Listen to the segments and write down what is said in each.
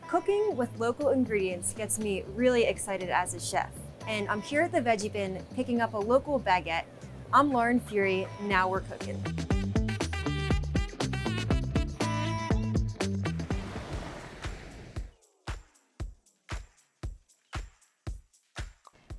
Cooking with local ingredients gets me really excited as a chef. And I'm here at the Veggie Bin picking up a local baguette. I'm Lauren Fury, now we're cooking.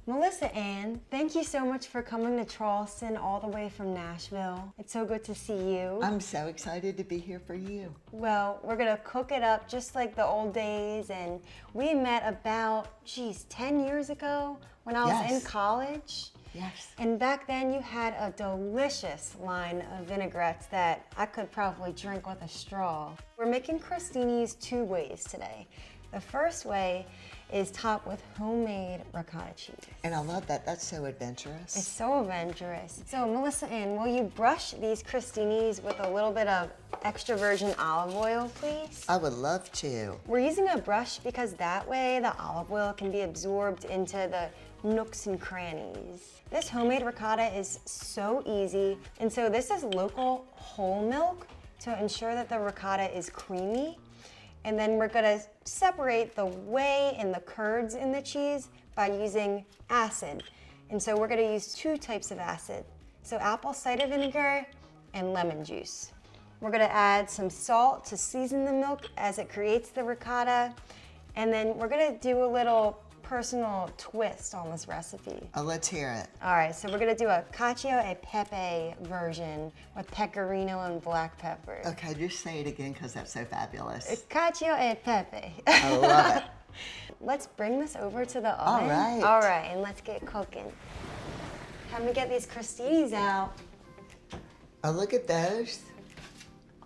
Melissa Ann, thank you so much for coming to Charleston all the way from Nashville. It's so good to see you. I'm so excited to be here for you. Well, we're gonna cook it up just like the old days, and we met about, 10 years ago when I was in college. Yes. And back then you had a delicious line of vinaigrettes that I could probably drink with a straw. We're making crostinis two ways today. The first way is topped with homemade ricotta cheese. And I love that. That's so adventurous. It's so adventurous. So Melissa Ann, will you brush these crostinis with a little bit of extra virgin olive oil, please? I would love to. We're using a brush because that way the olive oil can be absorbed into the nooks and crannies. This homemade ricotta is so easy. And so this is local whole milk to ensure that the ricotta is creamy. And then we're gonna separate the whey and the curds in the cheese by using acid. And so we're gonna use two types of acid. So apple cider vinegar and lemon juice. We're gonna add some salt to season the milk as it creates the ricotta. And then we're gonna do a little personal twist on this recipe. Let's hear it. All right, so we're gonna do a cacio e pepe version with pecorino and black pepper. Okay, just say it again because that's so fabulous. It's cacio e pepe. I love it. Let's bring this over to the oven. All right. All right, and let's get cooking. Time to get these crostinis out. Oh, look at those.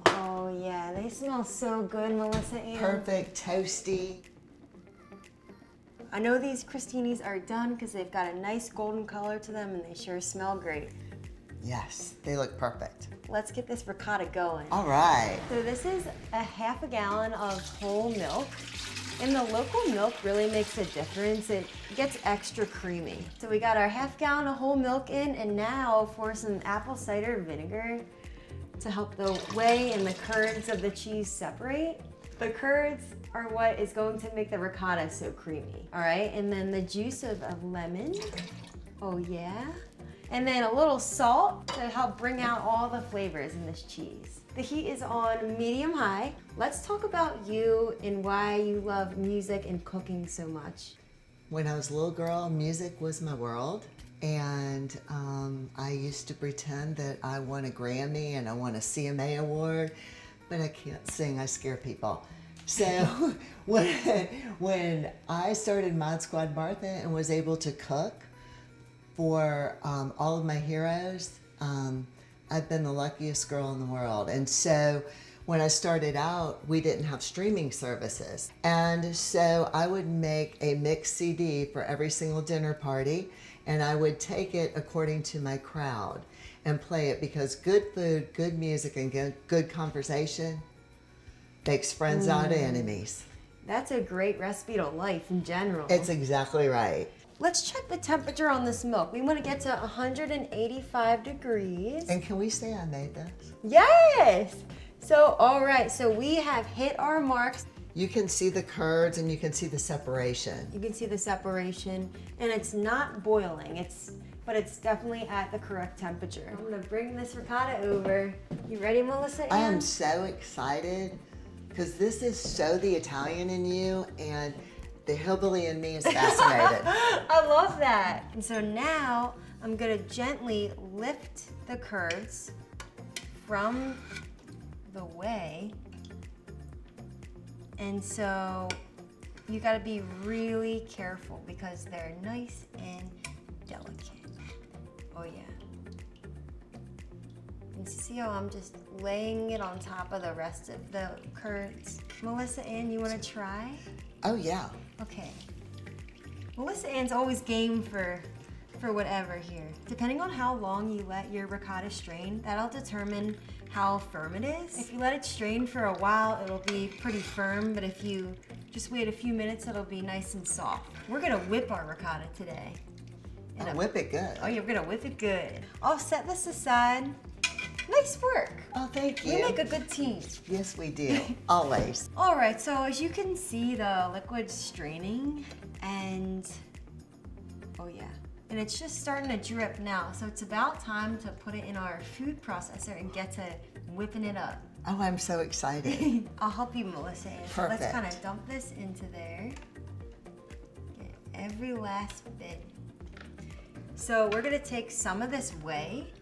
Oh yeah, they smell so good, Melissa Ann. Perfect, toasty. I know these crostinis are done because they've got a nice golden color to them and they sure smell great. Yes, they look perfect. Let's get this ricotta going. All right. So this is a half a gallon of whole milk. And the local milk really makes a difference. It gets extra creamy. So we got our half gallon of whole milk in, and now for some apple cider vinegar to help the whey and the curds of the cheese separate. The curds are what is going to make the ricotta so creamy. All right, and then the juice of a lemon. Oh yeah. And then a little salt to help bring out all the flavors in this cheese. The heat is on medium high. Let's talk about you and why you love music and cooking so much. When I was a little girl, music was my world. And I used to pretend that I won a Grammy and I won a CMA award, but I can't sing, I scare people. So when I started Mod Squad Martha and was able to cook for all of my heroes, I've been the luckiest girl in the world. And so when I started out, we didn't have streaming services. And so I would make a mixed CD for every single dinner party, and I would take it according to my crowd and play it, because good food, good music, and good conversation makes friends out of enemies. That's a great recipe to life in general. It's exactly right. Let's check the temperature on this milk. We want to get to 185 degrees. And can we say I made this? Yes! So, all right, so we have hit our marks. You can see the curds and you can see the separation. You can see the separation, and it's not boiling, but it's definitely at the correct temperature. I'm gonna bring this ricotta over. You ready, Melissa Ann? I am so excited because this is so the Italian in you, and the hillbilly in me is fascinated. I love that. And so now I'm gonna gently lift the curds from the whey. And so you gotta be really careful because they're nice and delicate. Oh yeah. And see how I'm just laying it on top of the rest of the curds? Melissa Ann, you wanna try? Oh yeah. Okay. Melissa Ann's always game for whatever here. Depending on how long you let your ricotta strain, that'll determine how firm it is. If you let it strain for a while, it'll be pretty firm, but if you just wait a few minutes, it'll be nice and soft. We're gonna whip our ricotta today. Whip it good. Oh, you're gonna whip it good. I'll set this aside Nice work. Oh, thank you. We make a good team. Yes, we do. Always. All right, so as you can see, the liquid's straining and, oh yeah, and it's just starting to drip now. So it's about time to put it in our food processor and get to whipping it up. Oh, I'm so excited. I'll help you, Melissa. So Perfect. let's kind of dump this into there. Get every last bit. So we're gonna take some of this whey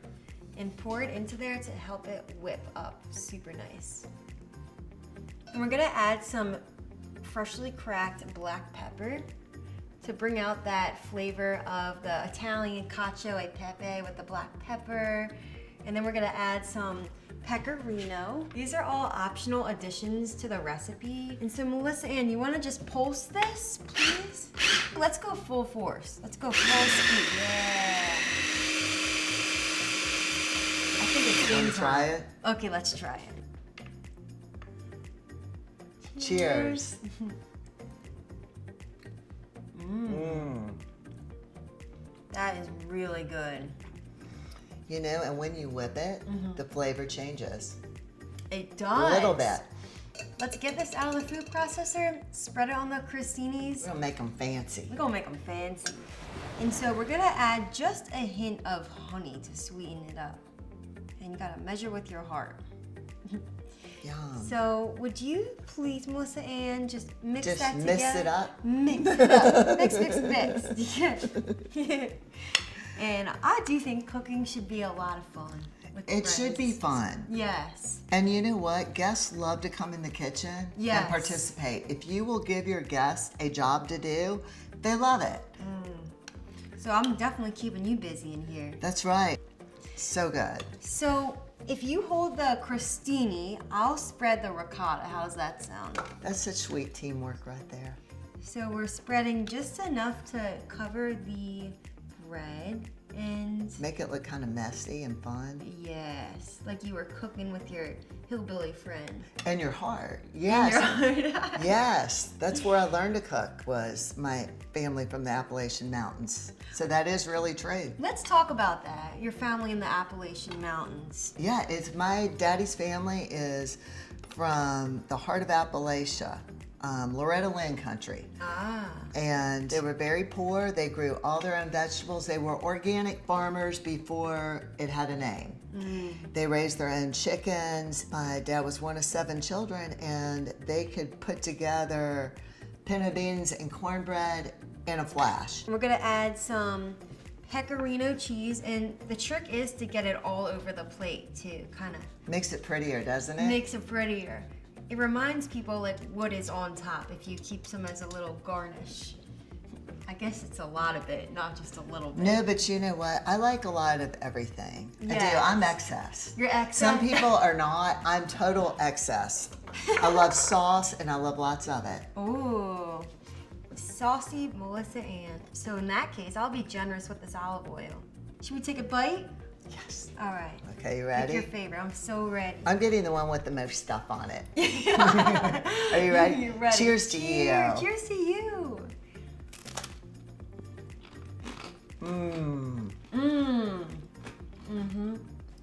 and pour it into there to help it whip up super nice. And we're gonna add some freshly cracked black pepper to bring out that flavor of the Italian cacio e pepe with the black pepper. And then we're gonna add some pecorino. These are all optional additions to the recipe. And so Melissa Ann, you wanna just pulse this, please? Let's go full force. Let's go full speed. Yeah. I think it's game time. Try it? Okay, let's try it. Cheers. That is really good. You know, and when you whip it, the flavor changes. It does. A little bit. Let's get this out of the food processor, spread it on the crostinis. We're gonna make them fancy. We're gonna make them fancy. And so we're gonna add just a hint of honey to sweeten it up. And you gotta measure with your heart. Yum. So would you please, Melissa Ann, just mix that together? Mix it up. Mix it up. Mix. Yeah. And I do think cooking should be a lot of fun. With It should be friends. fun. Yes. And you know what? Guests love to come in the kitchen Yes. and participate. If you will give your guests a job to do, they love it. So I'm definitely keeping you busy in here. That's right. So good. So if you hold the crostini, I'll spread the ricotta. How's that sound? That's such sweet teamwork right there. So we're spreading just enough to cover the bread and Make it look kind of messy and fun. yes, like you were cooking with your hillbilly friend. And your heart. In Yes. your heart. Yes. That's where I learned to cook, was my family from the Appalachian Mountains. So that is really true. Let's talk about that. Your family in the Appalachian Mountains. Yeah, it's my daddy's family is from the heart of Appalachia, Lowcountry country. Ah. And they were very poor. They grew all their own vegetables. They were organic farmers before it had a name. They raised their own chickens. My dad was one of 7 children, and they could put together pinto beans and cornbread in a flash. We're gonna add some pecorino cheese, and the trick is to get it all over the plate to kind of Makes it prettier, doesn't it? makes it prettier. It reminds people like what is on top if you keep some as a little garnish. I guess it's a lot of it, not just a little bit. No, but you know what? I like a lot of everything. I do. Yes. I'm excess. You're excess? Some people are not. I'm total excess. I love sauce, and I love lots of it. Ooh, saucy Melissa Ann. So in that case, I'll be generous with this olive oil. Should we take a bite? Yes. All right. Okay, you Pick ready? your favorite. I'm so ready. I'm getting the one with the most stuff on it. Are you ready? You're ready. Cheers to you. Cheers to you.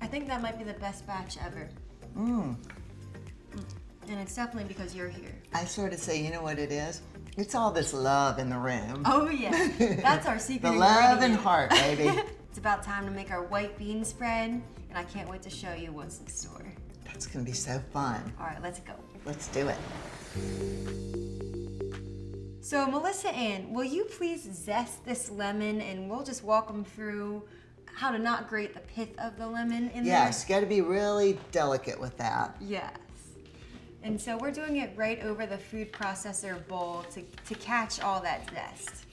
I think that might be the best batch ever. And it's definitely because you're here. I sort of say, you know what it is? It's all this love in the room. Oh yeah, that's our secret The love and ingredient. heart, baby. It's about time to make our white bean spread, and I can't wait to show you what's in store. That's gonna be so fun. All right, let's go. Let's do it. So Melissa Ann, will you please zest this lemon, and we'll just walk them through how to not grate the pith of the lemon in Yes, got to be really delicate with that. there? Yes. And so we're doing it right over the food processor bowl to catch all that zest.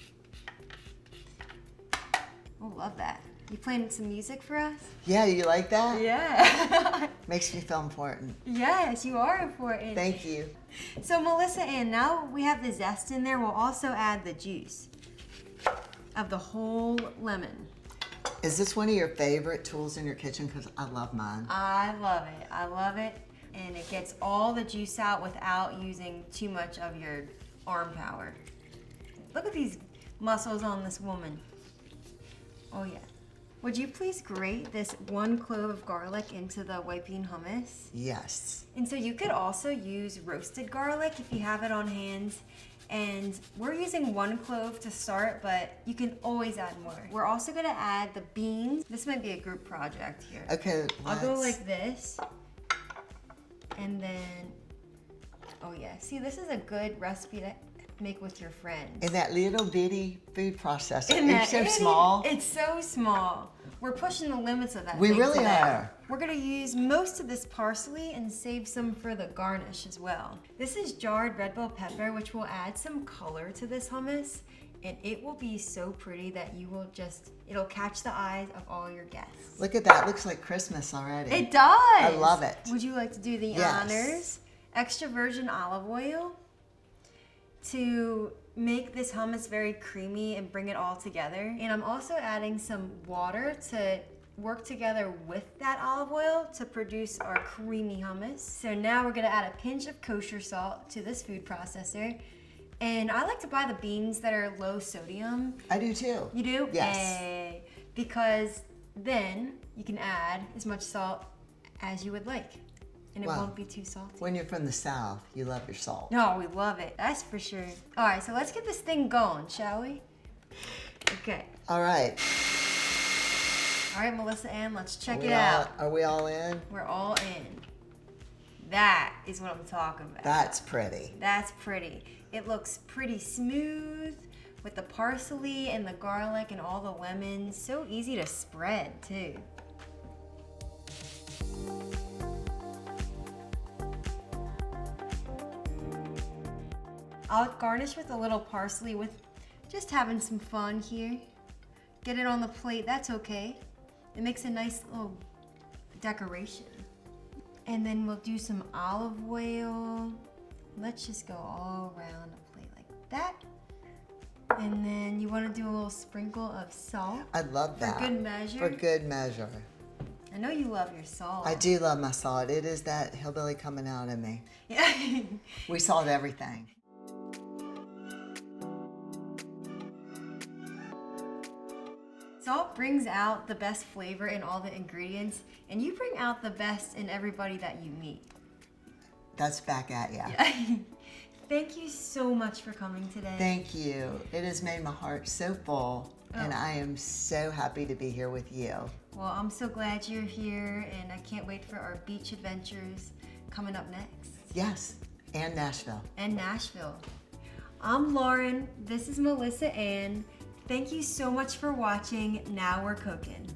Oh, love that. You playing some music for us? Yeah, you like that? Yeah. Makes me feel important. Yes, you are important. Thank you. So Melissa Ann, now we have the zest in there, we'll also add the juice of the whole lemon. Is this one of your favorite tools in your kitchen? Because I love mine. I love it. I love it. And it gets all the juice out without using too much of your arm power. Look at these muscles on this woman. Oh yeah. Would you please grate this 1 clove of garlic into the white bean hummus? Yes. And so you could also use roasted garlic if you have it on hand. And we're using 1 clove to start, but you can always add more. We're also gonna add the beans. This might be a group project here. Okay, I'll go like this. And then, oh yeah, see, this is a good recipe to make with your friends. In that little bitty food processor. It's so small. It's so small. We're pushing the limits of that. We thing really today. are. We're gonna use most of this parsley and save some for the garnish as well. This is jarred red bell pepper, which will add some color to this hummus, and it will be so pretty that you will it'll catch the eyes of all your guests. Look at that, looks like Christmas already. It does! I love it. Would you like to do the honors? Extra virgin olive oil to make this hummus very creamy and bring it all together. And I'm also adding some water to work together with that olive oil to produce our creamy hummus. So now we're gonna add a pinch of kosher salt to this food processor. And I like to buy the beans that are low sodium. I do too. You do? Yes. Hey, because then you can add as much salt as you would like. And it won't be too salty. When you're from the South, you love your salt. No, we love it. That's for sure. All right, so let's get this thing going, shall we? Okay. All right. All right, Melissa Ann, let's check it out. Are we all in? We're all in. That is what I'm talking about. That's pretty. That's pretty. It looks pretty smooth with the parsley and the garlic and all the lemons. So easy to spread, too. I'll garnish with a little parsley with just having some fun here. Get it on the plate, that's okay. It makes a nice little decoration. And then we'll do some olive oil. Let's just go all around the plate like that. And then you want to do a little sprinkle of salt. I love that. For good measure. For good measure. I know you love your salt. I do love my salt. It is that hillbilly coming out in me. Yeah. We salt everything. Salt brings out the best flavor in all the ingredients, and you bring out the best in everybody that you meet. That's back at you. Yeah. Thank you so much for coming today. Thank you. It has made my heart so full, and I am so happy to be here with you. Well, I'm so glad you're here, and I can't wait for our beach adventures coming up next. Yes, and Nashville. And Nashville. I'm Lauren. This is Melissa Ann. Thank you so much for watching Now We're Cookin'.